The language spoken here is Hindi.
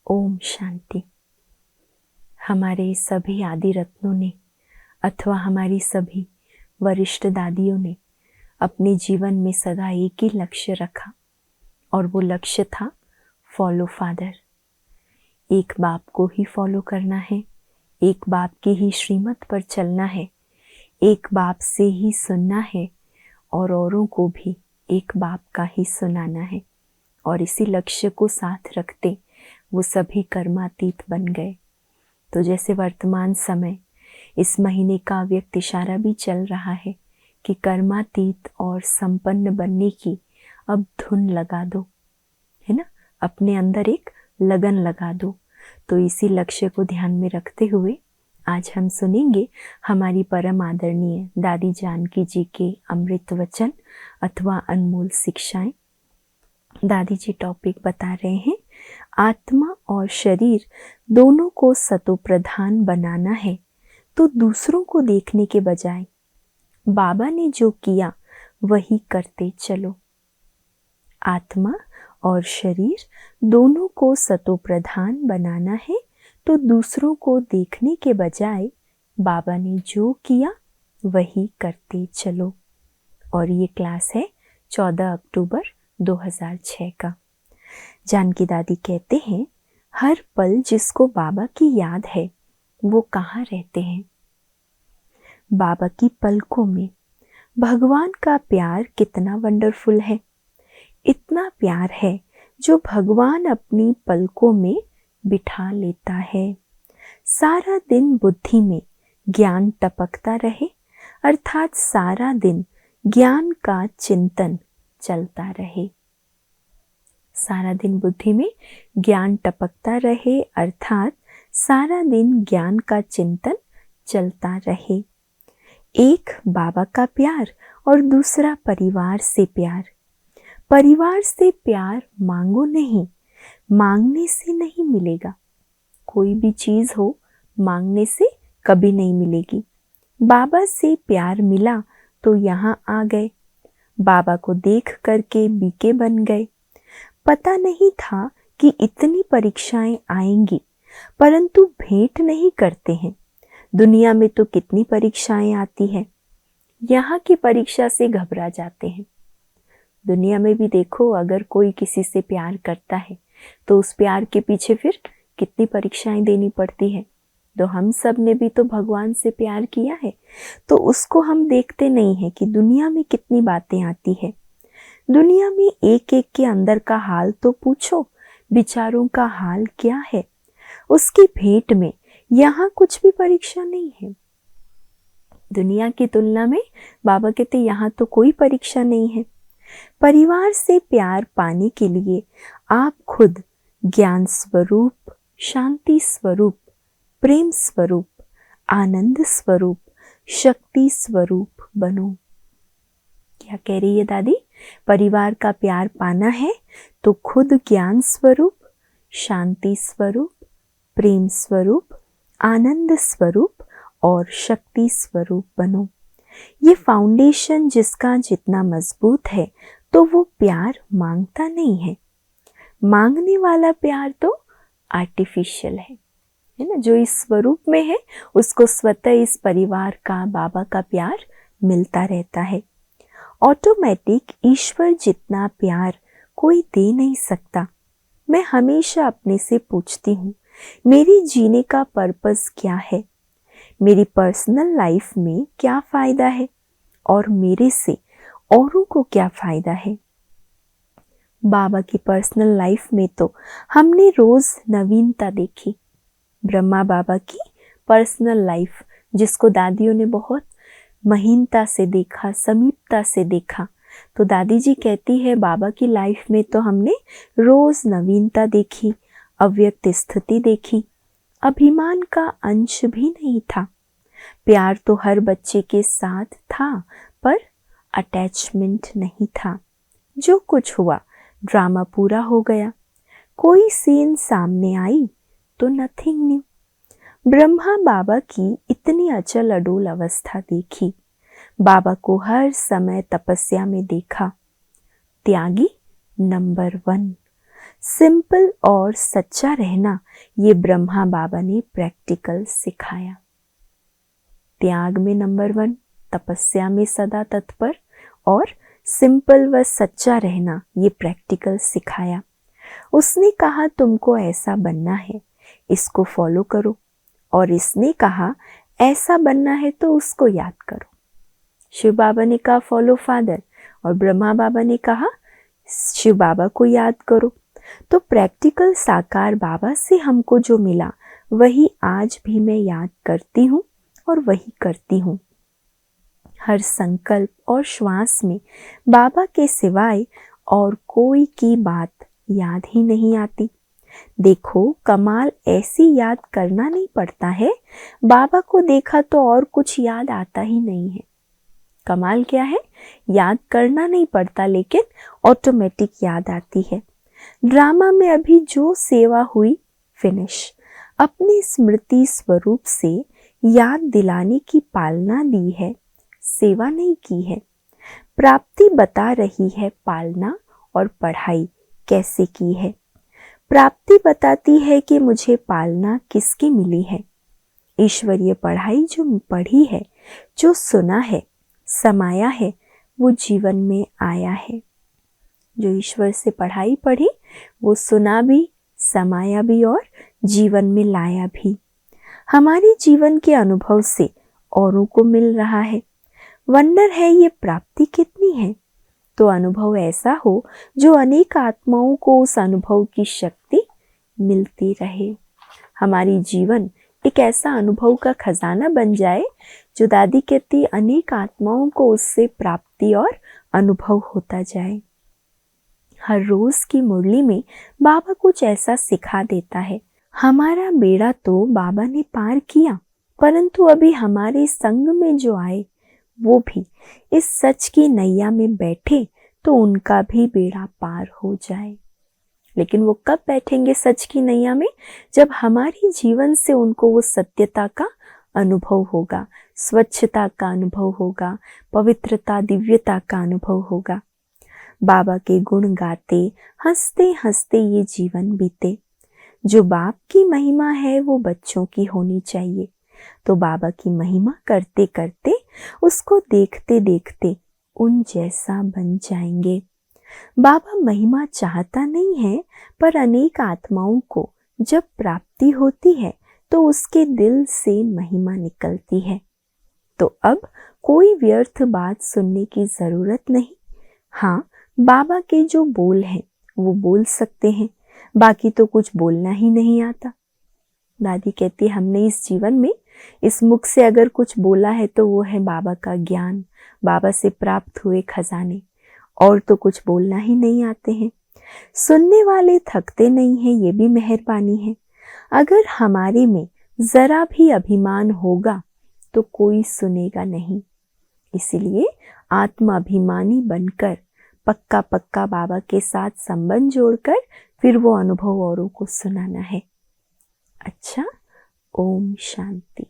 ओम शांति। हमारे सभी आदि रत्नों ने अथवा हमारी सभी वरिष्ठ दादियों ने अपने जीवन में सदा एक ही लक्ष्य रखा और वो लक्ष्य था फॉलो फादर। एक बाप को ही फॉलो करना है, एक बाप की ही श्रीमत पर चलना है, एक बाप से ही सुनना है और औरों को भी एक बाप का ही सुनाना है। और इसी लक्ष्य को साथ रखते वो सभी कर्मातीत बन गए। तो जैसे वर्तमान समय इस महीने का व्यक्त इशारा भी चल रहा है कि कर्मातीत और संपन्न बनने की अब धुन लगा दो, है ना, अपने अंदर एक लगन लगा दो। तो इसी लक्ष्य को ध्यान में रखते हुए आज हम सुनेंगे हमारी परम आदरणीय दादी जानकी जी के अमृत वचन अथवा अनमोल शिक्षाएं। दादी जी टॉपिक बता रहे हैं, आत्मा और शरीर दोनों को सतोप्रधान बनाना है तो दूसरों को देखने के बजाय बाबा ने जो किया वही करते चलो। आत्मा और शरीर दोनों को सतोप्रधान बनाना है तो दूसरों को देखने के बजाय बाबा ने जो किया वही करते चलो। और ये क्लास है 14 अक्टूबर 2006 का। जानकी दादी कहते हैं, हर पल जिसको बाबा की याद है वो कहाँ रहते हैं? बाबा की पलकों में। भगवान का प्यार कितना वंडरफुल है। इतना प्यार है जो भगवान अपनी पलकों में बिठा लेता है। सारा दिन बुद्धि में ज्ञान टपकता रहे, अर्थात सारा दिन ज्ञान का चिंतन चलता रहे। सारा दिन बुद्धि में ज्ञान टपकता रहे, अर्थात सारा दिन ज्ञान का चिंतन चलता रहे। एक बाबा का प्यार और दूसरा परिवार से प्यार। परिवार से प्यार मांगो नहीं, मांगने से नहीं मिलेगा। कोई भी चीज हो मांगने से कभी नहीं मिलेगी। बाबा से प्यार मिला तो यहाँ आ गए, बाबा को देख करके बीके बन गए। पता नहीं था कि इतनी परीक्षाएं आएंगी, परंतु भेंट नहीं करते हैं। दुनिया में तो कितनी परीक्षाएं आती हैं, यहाँ की परीक्षा से घबरा जाते हैं। दुनिया में भी देखो, अगर कोई किसी से प्यार करता है तो उस प्यार के पीछे फिर कितनी परीक्षाएं देनी पड़ती है। तो हम सब ने भी तो भगवान से प्यार किया है, तो उसको हम देखते नहीं हैं कि दुनिया में कितनी बातें आती है। दुनिया में एक एक के अंदर का हाल तो पूछो, विचारों का हाल क्या है। उसकी भेंट में यहाँ कुछ भी परीक्षा नहीं है। दुनिया की तुलना में बाबा कहते यहाँ तो कोई परीक्षा नहीं है। परिवार से प्यार पाने के लिए आप खुद ज्ञान स्वरूप, शांति स्वरूप, प्रेम स्वरूप, आनंद स्वरूप, शक्ति स्वरूप बनो। क्या कह रही है दादी? परिवार का प्यार पाना है तो खुद ज्ञान स्वरूप, शांति स्वरूप, प्रेम स्वरूप, आनंद स्वरूप और शक्ति स्वरूप बनो। ये फाउंडेशन जिसका जितना मजबूत है तो वो प्यार मांगता नहीं है। मांगने वाला प्यार तो आर्टिफिशियल है ना। जो इस स्वरूप में है उसको स्वतः इस परिवार का, बाबा का प्यार मिलता रहता है। ऑटोमेटिक ईश्वर जितना प्यार कोई दे नहीं सकता। मैं हमेशा अपने से पूछती हूँ, मेरी जीने का पर्पस क्या है? मेरी पर्सनल लाइफ में क्या फायदा है और मेरे से औरों को क्या फायदा है? बाबा की पर्सनल लाइफ में तो हमने रोज नवीनता देखी। ब्रह्मा बाबा की पर्सनल लाइफ जिसको दादियों ने बहुत महीनता से देखा, समीपता से देखा, तो दादी जी कहती है बाबा की लाइफ में तो हमने रोज नवीनता देखी, अव्यक्त स्थिति देखी। अभिमान का अंश भी नहीं था। प्यार तो हर बच्चे के साथ था, पर अटैचमेंट नहीं था। जो कुछ हुआ ड्रामा पूरा हो गया। कोई सीन सामने आई तो नथिंग न्यू। ब्रह्मा बाबा की इतनी अचल अडोल अवस्था देखी। बाबा को हर समय तपस्या में देखा। त्यागी नंबर 1, सिंपल और सच्चा रहना ये ब्रह्मा बाबा ने प्रैक्टिकल सिखाया। त्याग में नंबर 1, तपस्या में सदा तत्पर और सिंपल व सच्चा रहना ये प्रैक्टिकल सिखाया। उसने कहा तुमको ऐसा बनना है, इसको फॉलो करो, और इसने कहा ऐसा बनना है तो उसको याद करो। शिव बाबा ने कहा फॉलो फादर, और ब्रह्मा बाबा ने कहा शिव बाबा को याद करो। तो प्रैक्टिकल साकार बाबा से हमको जो मिला वही आज भी मैं याद करती हूँ और वही करती हूँ। हर संकल्प और श्वास में बाबा के सिवाय और कोई की बात याद ही नहीं आती। देखो कमाल ऐसी याद करना नहीं पड़ता है, बाबा को देखा तो और कुछ याद आता ही नहीं है। कमाल क्या है, याद करना नहीं पड़ता लेकिन ऑटोमेटिक याद आती है। ड्रामा में अभी जो सेवा हुई फिनिश, अपनी स्मृति स्वरूप से याद दिलाने की पालना दी है, सेवा नहीं की है। प्राप्ति बता रही है पालना और पढ़ाई कैसे की है। प्राप्ति बताती है कि मुझे पालना किसकी मिली है। ईश्वरीय पढ़ाई जो पढ़ी है, जो सुना है, समाया है, वो जीवन में आया है। जो ईश्वर से पढ़ाई पढ़ी वो सुना भी, समाया भी और जीवन में लाया भी। हमारे जीवन के अनुभव से औरों को मिल रहा है। वंडर है ये प्राप्ति कितनी है। तो अनुभव ऐसा हो जो अनेक आत्माओं को उस अनुभव की शक्ति मिलती रहे। हमारी जीवन एक ऐसा अनुभव का खजाना बन जाए जो दादी कहती अनेक आत्माओं को उससे प्राप्ति और अनुभव होता जाए। हर रोज की मुरली में बाबा कुछ ऐसा सिखा देता है। हमारा बेड़ा तो बाबा ने पार किया, परंतु अभी हमारे संग में जो आए वो भी इस सच की नैया में बैठे तो उनका भी बेड़ा पार हो जाए। लेकिन वो कब बैठेंगे सच की नैया में? जब हमारी जीवन से उनको वो सत्यता का अनुभव होगा, स्वच्छता का अनुभव होगा, पवित्रता दिव्यता का अनुभव होगा। बाबा के गुण गाते हंसते हंसते ये जीवन बीते। जो बाप की महिमा है वो बच्चों की होनी चाहिए। तो बाबा की महिमा करते करते उसको देखते देखते उन जैसा बन जाएंगे। बाबा महिमा चाहता नहीं है, पर अनेक आत्माओं को जब प्राप्ति होती है तो उसके दिल से महिमा निकलती है। तो अब कोई व्यर्थ बात सुनने की जरूरत नहीं। हाँ, बाबा के जो बोल हैं वो बोल सकते हैं, बाकी तो कुछ बोलना ही नहीं आता। दादी कहती हमने इस जीवन में इस मुख से अगर कुछ बोला है तो वो है बाबा का ज्ञान, बाबा से प्राप्त हुए खजाने, और तो कुछ बोलना ही नहीं आते हैं। सुनने वाले थकते नहीं हैं, ये भी मेहरबानी है। अगर हमारे में जरा भी अभिमान होगा तो कोई सुनेगा नहीं। इसीलिए आत्माभिमानी बनकर पक्का पक्का बाबा के साथ संबंध जोड़कर फिर वो अनुभव औरों को सुनाना है। अच्छा, ओम शांति।